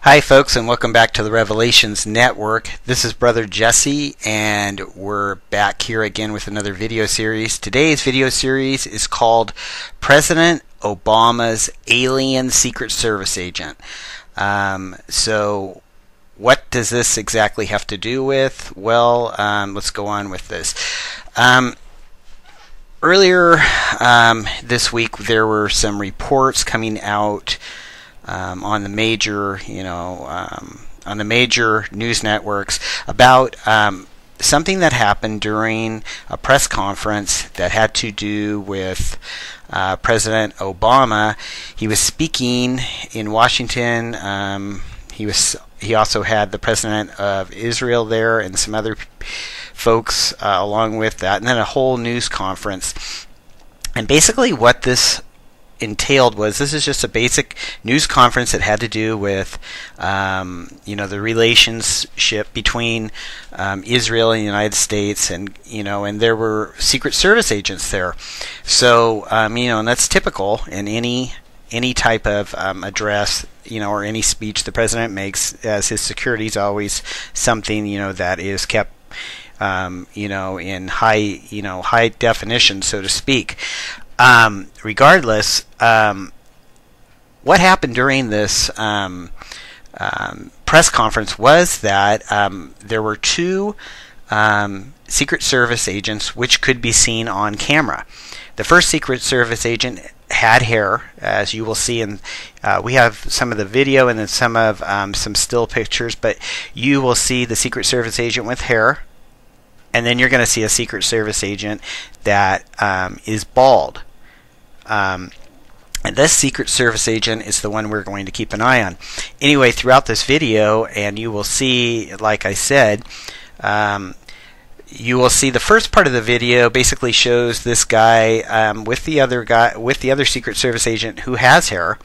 Hi folks, and welcome back to the Revelations Network. This is Brother Jesse, and we're back here again with another video series. Today's video series is called President Obama's Alien Secret Service Agent. So what does this exactly have to do with? Well, let's go on with this. Earlier this week there were some reports coming out on the major, on the major news networks about something that happened during a press conference that had to do with President Obama. He was speaking in Washington. He also had the president of Israel there and some other folks along with that, and then a whole news conference. And basically what this entailed was, this is just a basic news conference that had to do with the relationship between Israel and the United States, and and there were Secret Service agents there. So and that's typical in any type of address, or any speech the president makes, as his security is always something that is kept in high definition, so to speak. Regardless, what happened during this press conference was that there were two Secret Service agents which could be seen on camera. The first Secret Service agent had hair, as you will see, and we have some of the video and then some still pictures, but you will see the Secret Service agent with hair. And then you're going to see a Secret Service agent that is bald. And this Secret Service agent is the one we're going to keep an eye on. Anyway, throughout this video, and you will see, like I said, you will see the first part of the video basically shows this guy with the other Secret Service agent who has hair.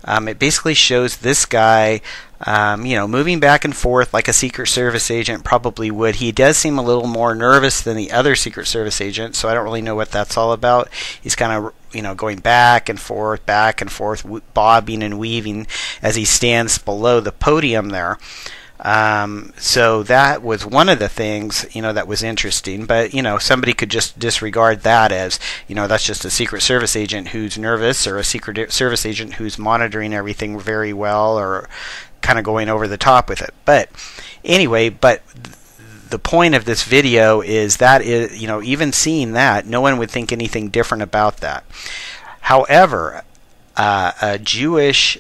It basically shows this guy moving back and forth like a Secret Service agent probably would. He does seem a little more nervous than the other Secret Service agent, so I don't really know what that's all about. He's kind of going back and forth, bobbing and weaving as he stands below the podium there. So that was one of the things that was interesting, but somebody could just disregard that as that's just a Secret Service agent who's nervous, or a Secret Service agent who's monitoring everything very well, or kind of going over the top with it. But anyway, the point of this video is that even seeing that, no one would think anything different about that. However, a Jewish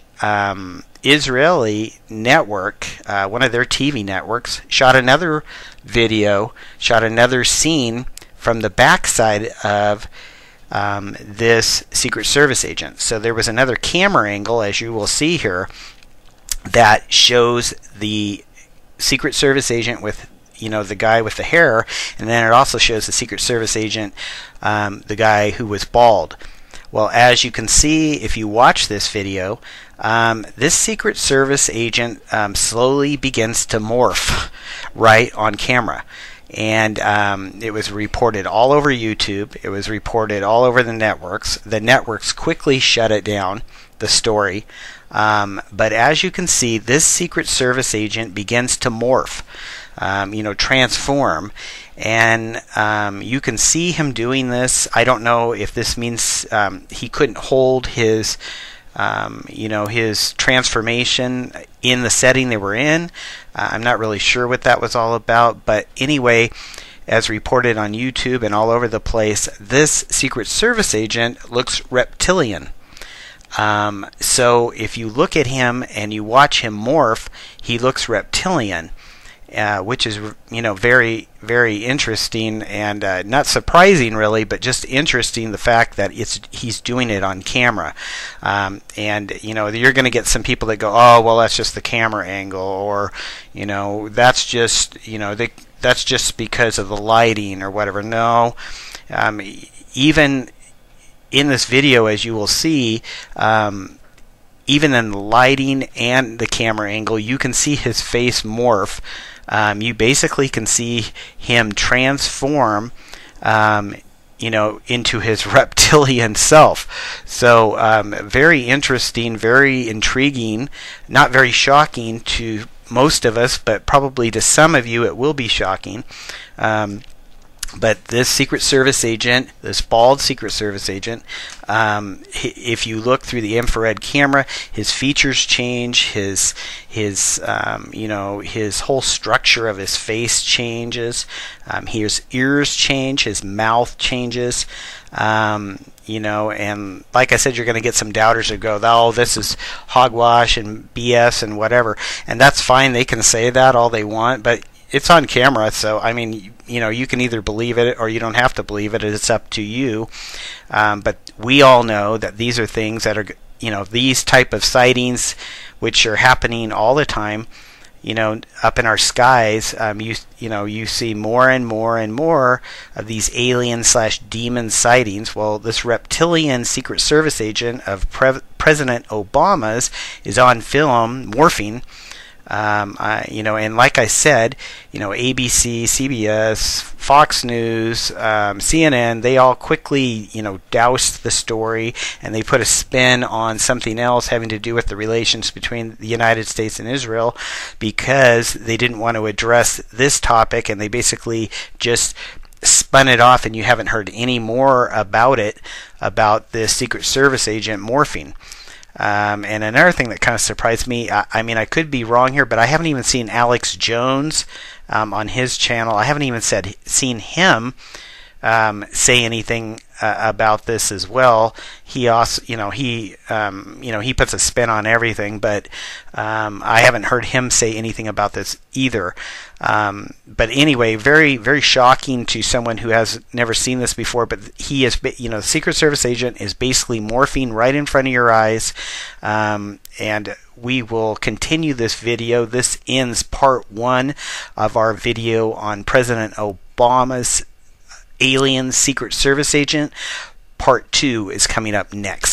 Israeli network, one of their TV networks, shot another video, shot another scene from the backside of this Secret Service agent. So there was another camera angle, as you will see here, that shows the Secret Service agent with the guy with the hair, and then it also shows the Secret Service agent, the guy who was bald. Well, as you can see if you watch this video, this Secret Service agent slowly begins to morph right on camera. And it was reported all over YouTube. It was reported all over the networks. The networks quickly shut it down, the story. But as you can see, this Secret Service agent begins to morph, transform. And you can see him doing this. I don't know if this means he couldn't hold his his transformation in the setting they were in. I'm not really sure what that was all about, but anyway, as reported on YouTube and all over the place, this Secret Service agent looks reptilian. So if you look at him and you watch him morph, he looks reptilian, which is very, very interesting, and not surprising really, but just interesting, the fact that he's doing it on camera. And you're going to get some people that go, oh well, that's just the camera angle, or that's just that's just because of the lighting or whatever. No, even in this video, as you will see, even in the lighting and the camera angle, you can see his face morph. You basically can see him transform into his reptilian self. So very interesting, very intriguing, not very shocking to most of us, but probably to some of you it will be shocking. But this Secret Service agent, this bald Secret Service agent, if you look through the infrared camera, his features change, his whole structure of his face changes, his ears change, his mouth changes, and like I said, you're going to get some doubters who go, oh, this is hogwash and BS and whatever, and that's fine. They can say that all they want, but it's on camera, so I mean, you can either believe it or you don't have to believe it. It's up to you. But we all know that these are things that are, these type of sightings, which are happening all the time, up in our skies. You see more and more and more of these alien/demon sightings. Well, this reptilian Secret Service agent of President Obama's is on film morphing. And like I said, ABC, CBS, Fox News, CNN, they all quickly, doused the story, and they put a spin on something else having to do with the relations between the United States and Israel, because they didn't want to address this topic, and they basically just spun it off, and you haven't heard any more about it, about the Secret Service agent morphing. And another thing that kind of surprised me, I mean, I could be wrong here, but I haven't even seen Alex Jones on his channel. I haven't even seen him say anything about this as well. He also, he puts a spin on everything, but I haven't heard him say anything about this either. But anyway, very, very shocking to someone who has never seen this before. But he is, the Secret Service agent is basically morphing right in front of your eyes. And we will continue this video. This ends part 1 of our video on President Obama's alien Secret Service agent. Part 2 is coming up next.